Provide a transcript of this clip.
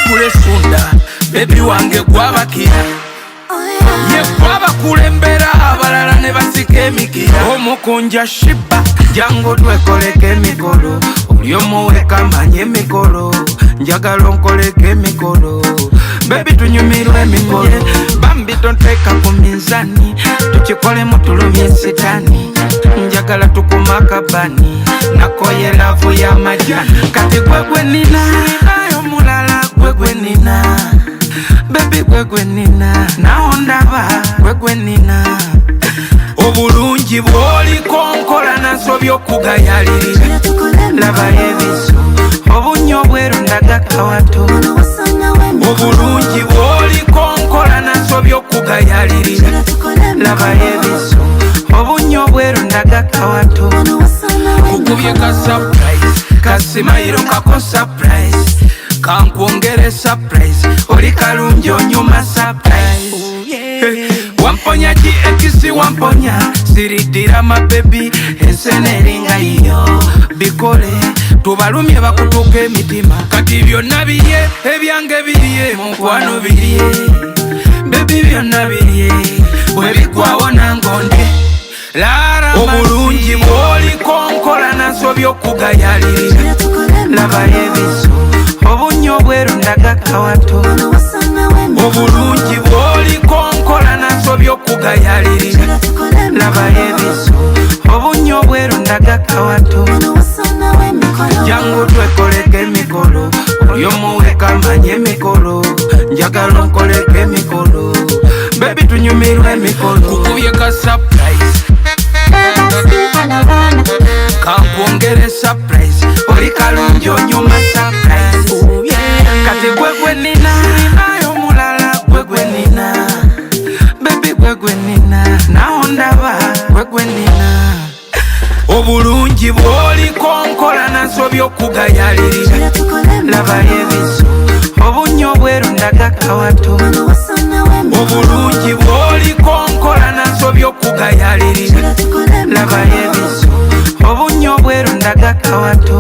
bagule sunda baby wange gwabakira ye gwabakulembera abalala ne basika emikira Omukunja Sheeba jangu twekoleko emikolo oli omuweka amanye emikolo njagala onkoleko emikolo baby tunyumirwe emikolo bambi tonteeka ku minzani tukikolemu tulumye sitani njagala tukuma akabani nakoye lavu y'amajani kati gwegwe nina ayo mulala gwegwe nina baby gwegwe nina naho ndaba gwegwe nina obulungi bw'oliko nkola naso by'okugayalirira laba ebiso obunyo bweru ndaga kawato obulungi bw'oliko nkola naso by'okugayalirira laba ebiso obunyo bweru ndaga kawato kukubye ka surprise kasimayiro kako surprise kankwongere surprise oli kalungi onyuma surprise wamponya GX wamponya siridira mabebi enseneringa iyo bikole tubalumye bakutuka emitima kati byonna birye ebyange birye mukwano birye bebi byonna birye bwebigwawo nangonde obulungi bw'oliko nkola naso by'okugayalirira laba ebiso obunyo bweru ndaga kawato obulungi bw'oliko nkola naso by'okugayalirira laba ebiso obunyo bweru ndaga kawato jangu twekoleko emikolo oli omuweka amanye emikolo njagala onkoleko emikolo baby tunyumirwe emikolo kukubye ka surprise kankwongere surprise oli kalungi onyuma surprise kati gwegwe nina ayo mulala gwegwe nina baby gwegwe nina naho ndaba gwegwe nina obulungi bw'oliko nkola naso by'okugayalirira laba ebiso obunyo bweru ndaga kawato obulungi bw'oliko nkola naso by'okugayalirira laba ebiso obunyo bweru ndaga kawato